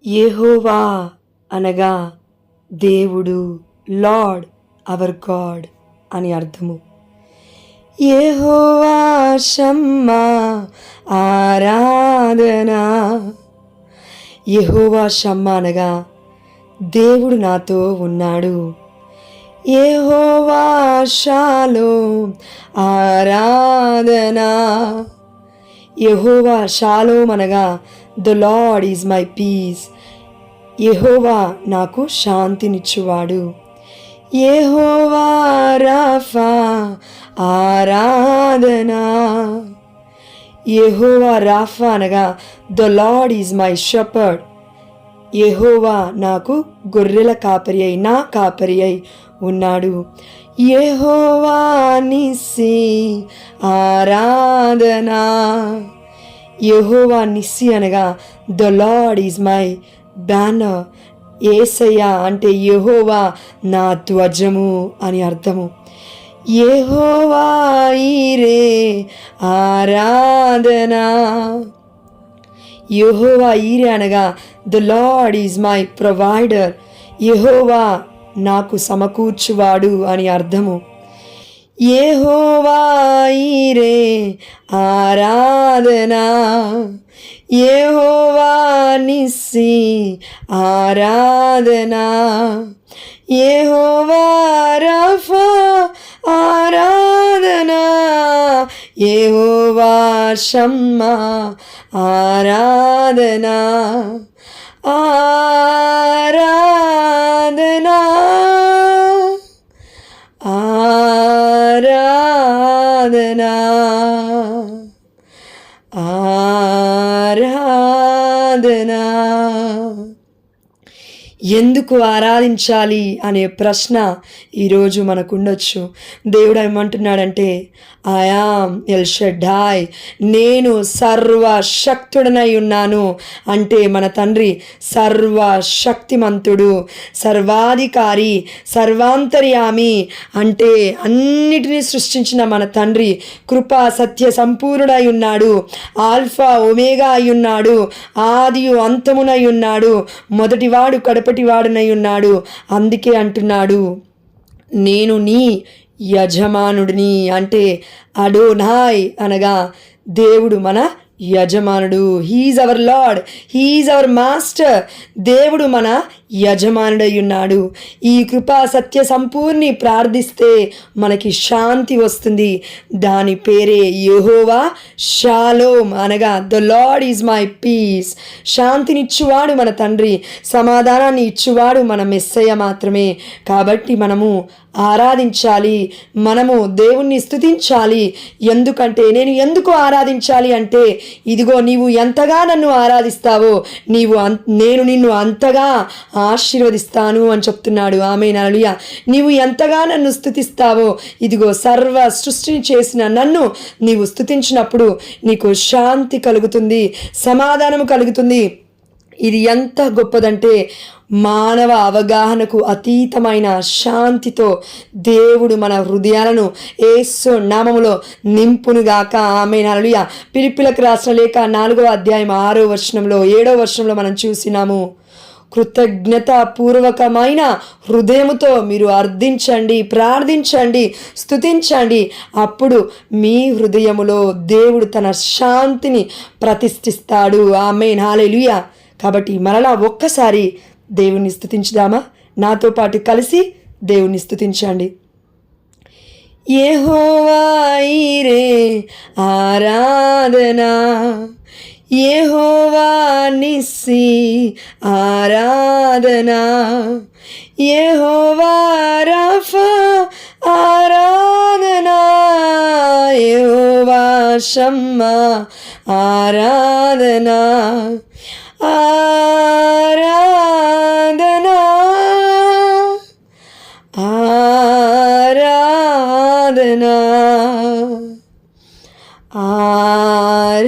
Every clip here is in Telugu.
యెహోవా అనగా దేవుడు, లార్డ్, అవర్ గాడ్ అని అర్థము. యెహోవా షమ్మా ఆరాధన. యెహోవా షమ్మా అనగా దేవుడు నాతో ఉన్నాడు. యెహోవా షాలోమ్ ఆరాధన. యెహోవా షాలోమ్ అనగా the Lord is my peace. Jehovah నాకు శాంతినిచ్చువాడు. యెహోవా రాఫా ఆరాధన. యెహోవా రాఫా అనగా the Lord is my shepherd. Jehovah నాకు గొర్రెల కాపరి అయి, నా కాపరి అయి ఉన్నాడు. యెహోవా నిస్సి ఆరాధన. యెహోవా నిస్సి అనగా the Lord is my banner. యేసయ్య అంటే యెహోవా నా ధ్వజము అని అర్థము. యెహోవా ఈరే ఆరాధన. యెహోవా ఈరే అనగా the Lord is my provider. Jehovah నాకు సమకూర్చువాడు అని అర్థము. యెహోవా ఈరే ఆరాధన. యెహోవా నిస్సి ఆరాధన. యెహోవా రఫా ఆరాధన. యెహోవా షమ్మా ఆరాధన. ఆరాధన ఆరాధన ఆరాధన. ఎందుకు ఆరాధించాలి అనే ప్రశ్న ఈరోజు మనకు ఉండొచ్చు. దేవుడు ఏమంటున్నాడంటే, ఐ యామ్ ఎల్ షడ్డాయ్, నేను సర్వశక్తుడనై ఉన్నాను. అంటే మన తండ్రి సర్వశక్తిమంతుడు, సర్వాధికారి, సర్వాంతర్యామి. అంటే అన్నిటినీ సృష్టించిన మన తండ్రి కృపా సత్య సంపూర్ణుడై ఉన్నాడు. ఆల్ఫా ఒమేగా అయి ఉన్నాడు. ఆదియు అంతమునై ఉన్నాడు. మొదటివాడు కడపటివాడునై ఉన్నాడు. అందుకే అంటున్నాడు, నేను నీ యజమానుడిని. అంటే అడోనాయ్ అనగా దేవుడు మన యజమానుడు. He is our lord, he is our master. దేవుడు మన యజమానుడై ఉన్నాడు. ఈ కృపా సత్య సంపూర్ణి ప్రార్థిస్తే మనకి శాంతి వస్తుంది. దాని పేరే యెహోవా షాలోమ్ అనగా the Lord is my peace. శాంతినిచ్చువాడు మన తండ్రి, సమాధానాన్ని ఇచ్చువాడు మన మెస్సయ్య మాత్రమే. కాబట్టి మనము ఆరాధించాలి, మనము దేవుణ్ణి స్తుతించాలి. ఎందుకంటే నేను ఎందుకు ఆరాధించాలి అంటే, ఇదిగో నీవు ఎంతగా నన్ను ఆరాధిస్తావో నేను నిన్ను అంతగా ఆశీర్వదిస్తాను అని చెప్తున్నాడు. ఆమేన్, హల్లెలూయా. నీవు ఎంతగా నన్ను స్తుతిస్తావో, ఇదిగో సర్వ సృష్టిని చేసిన నన్ను నీవు స్తుతించినప్పుడు నీకు శాంతి కలుగుతుంది, సమాధానము కలుగుతుంది. ఇది ఎంత గొప్పదంటే, మానవ అవగాహనకు అతీతమైన శాంతితో దేవుడు మన హృదయాలను యేసు నామములో నింపునుగాక. ఆమేన్, హల్లెలూయా. ఫిలిప్పీయులకు రాసిన లేఖ 4వ అధ్యాయం 6వ వచనంలో 7వ వచనంలో మనం చూసినాము, కృతజ్ఞత పూర్వకమైన హృదయముతో మీరు అర్థించండి, ప్రార్థించండి, స్తుతించండి. అప్పుడు మీ హృదయములో దేవుడు తన శాంతిని ప్రతిష్ఠిస్తాడు. ఆమేన్, హల్లెలూయా. కాబట్టి మరలా ఒక్కసారి దేవుణ్ణి స్తుతించుదామా? నాతో పాటు కలిసి దేవుణ్ణి స్తుతించండి. యెహోవా ఈరే ఆరాధన. యెహోవా నిస్సి ఆరాధన. యెహోవా రఫా ఆరాధన. యెహోవా షమ్మా ఆరాధన. ఆరాధన ఆరాధన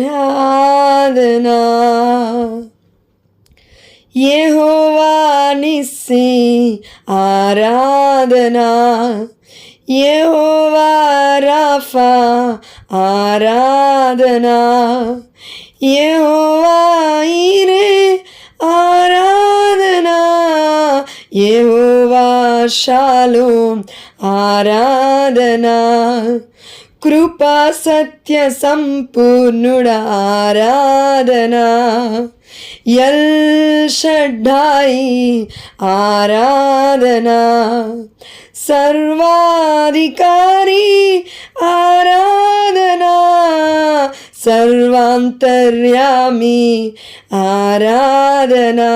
ఆరాధన. యెహోవా నిస్సి ఆరాధన. యెహోవా రఫా ఆరాధన. యెహోవా ఈరే ఆరాధన. యెహోవా షాలోమ్ ఆరాధనా, కృపా సత్య సంపూర్ణుడా ఆరాధనా, ఎల్ షడ్డాయి ఆరాధనా, సర్వాధికారి ఆరాధనా, సర్వాంతర్యామి ఆరాధనా,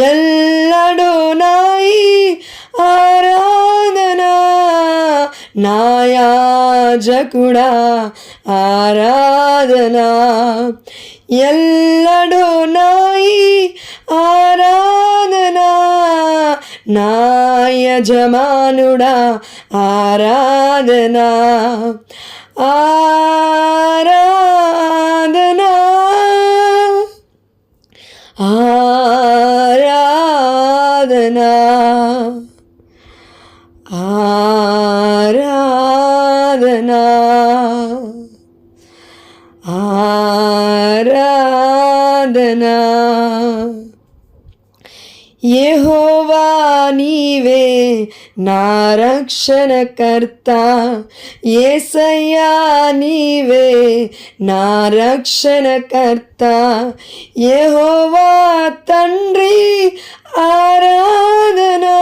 ఎల్లడోనాయి ఆరాధనా, నాయాజకుడా ఆరాధనా, ఎల్లడోనాయి ఆరాధనా, నా యజమానుడా ఆరాధనా, ఆరాధనా, ఆరాధనా, ఆరాధనా, ఆరాధనా. యెహోవా నీవే నా రక్షణకర్త, యేసయ్యా నీవే నా రక్షణకర్త, యెహోవా తండ్రి ఆరాధనా,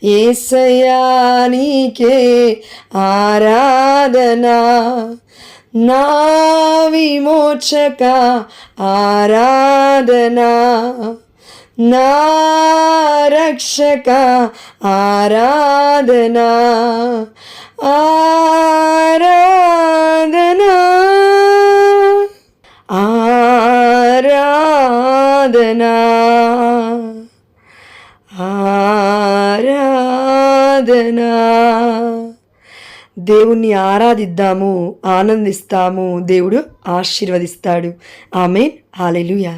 యేసయ్యా నీకే ఆరాధనా, నా విమోచక ఆరాధనా, నా రక్షక ఆరాధనా, ఆరాధనా, ఆరాధనా, ఆరాధనా. దేవుణ్ణి ఆరాధిద్దాము, ఆనందిస్తాము, దేవుడు ఆశీర్వదిస్తాడు. ఆమేన్. హల్లెలూయా.